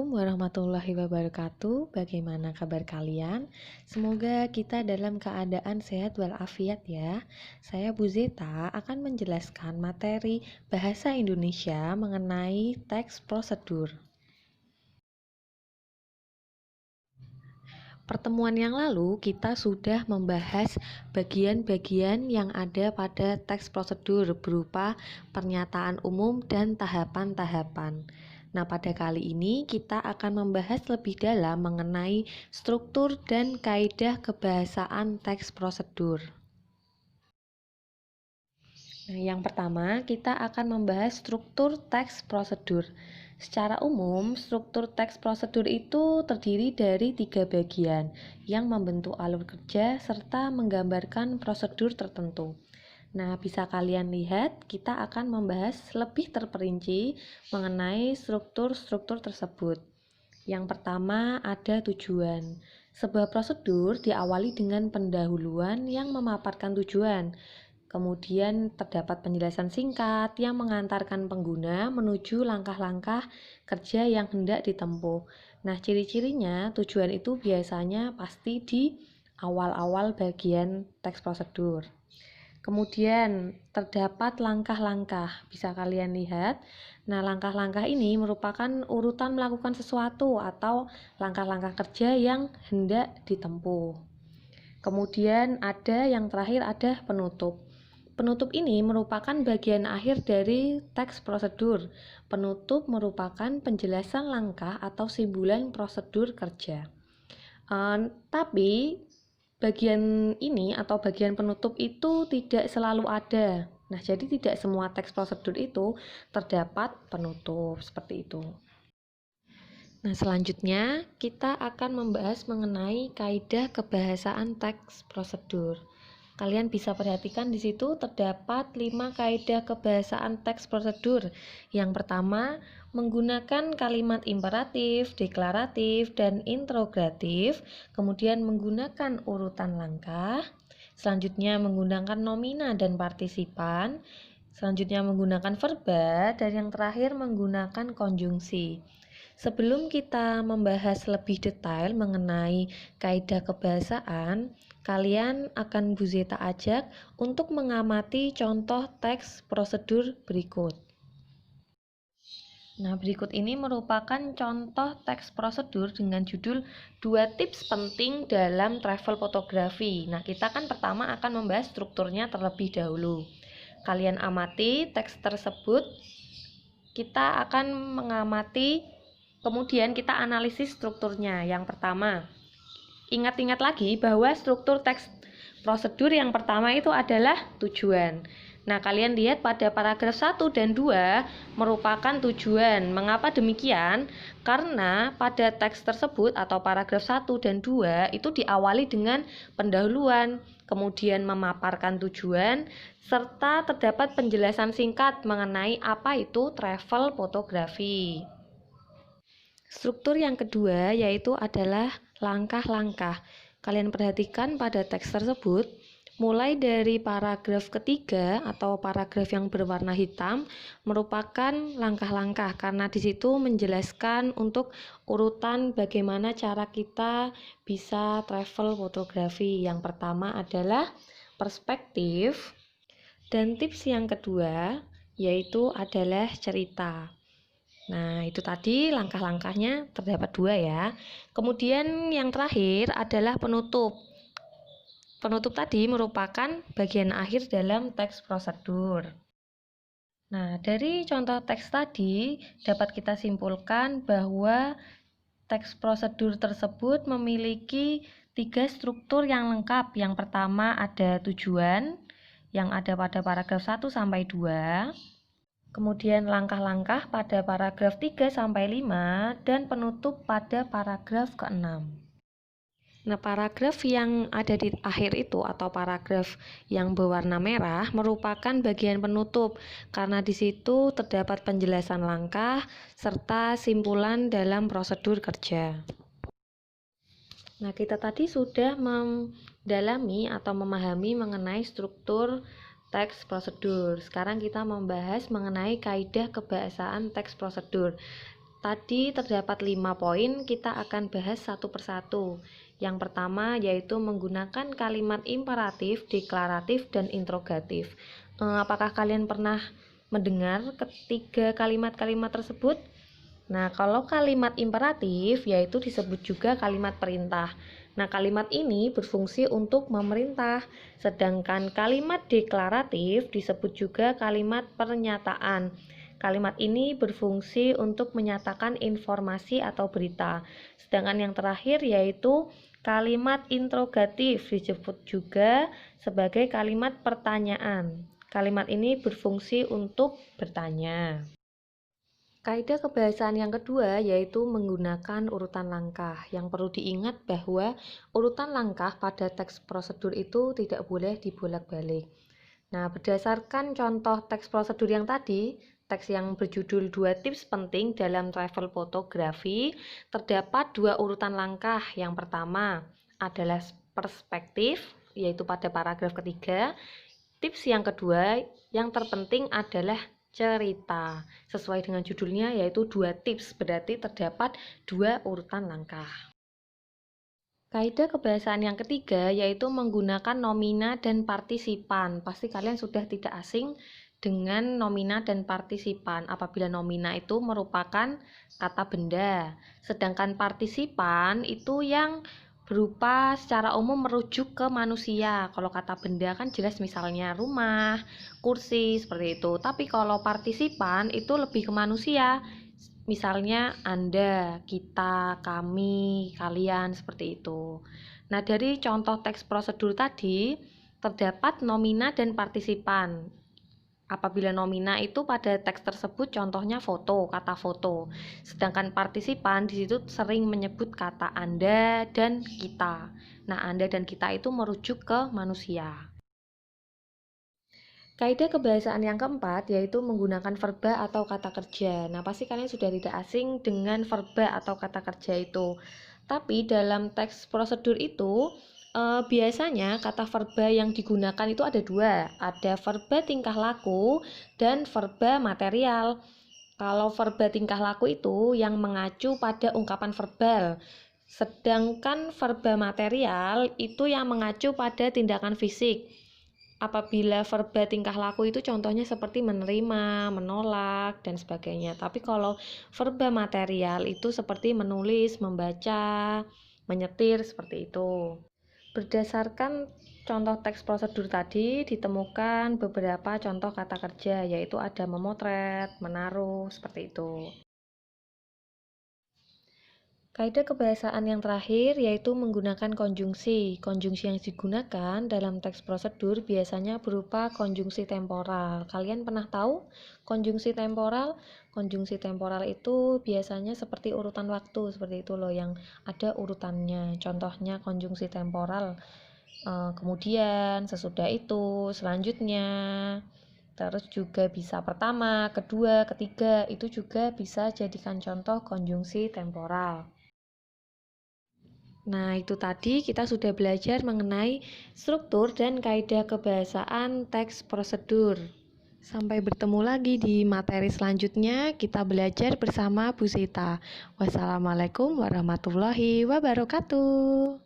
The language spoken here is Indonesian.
Assalamualaikum warahmatullahi wabarakatuh. Bagaimana kabar kalian? Semoga kita dalam keadaan sehat walafiat ya. Saya Bu Zeta akan menjelaskan materi bahasa Indonesia mengenai teks prosedur. Pertemuan yang lalu kita sudah membahas bagian-bagian yang ada pada teks prosedur berupa pernyataan umum dan tahapan-tahapan. Nah, pada kali ini kita akan membahas lebih dalam mengenai struktur dan kaidah kebahasaan teks prosedur. Nah, yang pertama kita akan membahas struktur teks prosedur. Secara umum, struktur teks prosedur itu terdiri dari 3 bagian yang membentuk alur kerja serta menggambarkan prosedur tertentu. Nah, bisa kalian lihat, kita akan membahas lebih terperinci mengenai struktur-struktur tersebut. Yang pertama ada tujuan. Sebuah prosedur diawali dengan pendahuluan yang memaparkan tujuan. Kemudian terdapat penjelasan singkat yang mengantarkan pengguna menuju langkah-langkah kerja yang hendak ditempuh. Nah, ciri-cirinya tujuan itu biasanya pasti di awal-awal bagian teks prosedur. Kemudian terdapat langkah-langkah, bisa kalian lihat. Nah, langkah-langkah ini merupakan urutan melakukan sesuatu atau langkah-langkah kerja yang hendak ditempuh. Kemudian ada yang terakhir ada penutup. Penutup ini merupakan bagian akhir dari teks prosedur. Penutup merupakan penjelasan langkah atau simpulan prosedur kerja. Tapi bagian ini atau bagian penutup itu tidak selalu ada. Nah, jadi tidak semua teks prosedur itu terdapat penutup seperti itu. Nah, selanjutnya kita akan membahas mengenai kaidah kebahasaan teks prosedur. Kalian bisa perhatikan di situ terdapat 5 kaidah kebahasaan teks prosedur. Yang pertama, menggunakan kalimat imperatif, deklaratif, dan interrogatif, kemudian menggunakan urutan langkah, selanjutnya menggunakan nomina dan partisipan, selanjutnya menggunakan verba, dan yang terakhir menggunakan konjungsi. Sebelum kita membahas lebih detail mengenai kaidah kebahasaan, kalian akan Bu Zeta ajak untuk mengamati contoh teks prosedur berikut. Nah, berikut ini merupakan contoh teks prosedur dengan judul 2 tips penting dalam travel fotografi. Nah, kita kan pertama akan membahas strukturnya terlebih dahulu. Kalian amati teks tersebut. Kita akan mengamati, kemudian kita analisis strukturnya. Yang pertama, ingat-ingat lagi bahwa struktur teks prosedur yang pertama itu adalah tujuan. Nah, kalian lihat pada paragraf 1 dan 2 merupakan tujuan. Mengapa demikian? Karena pada teks tersebut atau paragraf 1 dan 2 itu diawali dengan pendahuluan, kemudian memaparkan tujuan, serta terdapat penjelasan singkat mengenai apa itu travel fotografi. Struktur yang kedua yaitu adalah langkah-langkah. Kalian perhatikan pada teks tersebut, mulai dari paragraf ketiga atau paragraf yang berwarna hitam merupakan langkah-langkah karena di situ menjelaskan untuk urutan bagaimana cara kita bisa travel fotografi. Yang pertama adalah perspektif, dan tips yang kedua yaitu adalah cerita. Nah, itu tadi langkah-langkahnya terdapat 2 ya. Kemudian yang terakhir adalah penutup. Penutup tadi merupakan bagian akhir dalam teks prosedur. Nah, dari contoh teks tadi dapat kita simpulkan bahwa teks prosedur tersebut memiliki 3 struktur yang lengkap. Yang pertama ada tujuan yang ada pada paragraf 1 sampai 2. Kemudian langkah-langkah pada paragraf 3 sampai 5 dan penutup pada paragraf ke-6. Nah, paragraf yang ada di akhir itu atau paragraf yang berwarna merah merupakan bagian penutup karena di situ terdapat penjelasan langkah serta simpulan dalam prosedur kerja. Nah, kita tadi sudah mendalami atau memahami mengenai struktur teks prosedur. Sekarang kita membahas mengenai kaidah kebahasaan teks prosedur. Tadi terdapat 5 poin, kita akan bahas satu persatu. Yang pertama yaitu menggunakan kalimat imperatif, deklaratif, dan interrogatif. Apakah kalian pernah mendengar ketiga kalimat-kalimat tersebut? Nah, kalau kalimat imperatif yaitu disebut juga kalimat perintah. Nah, kalimat ini berfungsi untuk memerintah, sedangkan kalimat deklaratif disebut juga kalimat pernyataan. Kalimat ini berfungsi untuk menyatakan informasi atau berita. Sedangkan yang terakhir yaitu kalimat interrogatif disebut juga sebagai kalimat pertanyaan. Kalimat ini berfungsi untuk bertanya. Kaidah kebahasaan yang kedua yaitu menggunakan urutan langkah. Yang perlu diingat bahwa urutan langkah pada teks prosedur itu tidak boleh dibolak-balik. Nah, berdasarkan contoh teks prosedur yang tadi, teks yang berjudul 2 tips penting dalam travel fotografi, terdapat 2 urutan langkah. Yang pertama adalah perspektif, yaitu pada paragraf ketiga. Tips yang kedua yang terpenting adalah cerita. Sesuai dengan judulnya yaitu 2 tips, berarti terdapat 2 urutan langkah. Kaidah kebahasaan yang ketiga yaitu menggunakan nomina dan partisipan. Pasti kalian sudah tidak asing dengan nomina dan partisipan apabila nomina itu merupakan kata benda, sedangkan partisipan itu yang berupa secara umum merujuk ke manusia. Kalau kata benda kan jelas misalnya rumah, kursi, seperti itu. Tapi kalau partisipan itu lebih ke manusia. Misalnya Anda, kita, kami, kalian, seperti itu. Nah, dari contoh teks prosedur tadi terdapat nomina dan partisipan. Apabila nomina itu pada teks tersebut contohnya foto, kata foto. Sedangkan partisipan di situ sering menyebut kata Anda dan kita. Nah, Anda dan kita itu merujuk ke manusia. Kaidah kebahasaan yang keempat yaitu menggunakan verba atau kata kerja. Nah, pasti kalian sudah tidak asing dengan verba atau kata kerja itu. Tapi dalam teks prosedur itu biasanya kata verba yang digunakan itu ada 2. Ada verba tingkah laku dan verba material. Kalau verba tingkah laku itu yang mengacu pada ungkapan verbal. Sedangkan verba material itu yang mengacu pada tindakan fisik. Apabila verba tingkah laku itu contohnya seperti menerima, menolak, dan sebagainya. Tapi kalau verba material itu seperti menulis, membaca, menyetir, seperti itu. Berdasarkan contoh teks prosedur tadi, ditemukan beberapa contoh kata kerja, yaitu ada memotret, menaruh, seperti itu. Kaidah kebahasaan yang terakhir yaitu menggunakan konjungsi. Konjungsi yang digunakan dalam teks prosedur biasanya berupa konjungsi temporal. Kalian pernah tahu konjungsi temporal? Konjungsi temporal itu biasanya seperti urutan waktu, seperti itu loh yang ada urutannya. Contohnya konjungsi temporal. Kemudian, sesudah itu, selanjutnya. Terus juga bisa pertama, kedua, ketiga, itu juga bisa jadikan contoh konjungsi temporal. Nah, itu tadi kita sudah belajar mengenai struktur dan kaidah kebahasaan teks prosedur. Sampai bertemu lagi di materi selanjutnya, kita belajar bersama Bu Sita. Wassalamualaikum warahmatullahi wabarakatuh.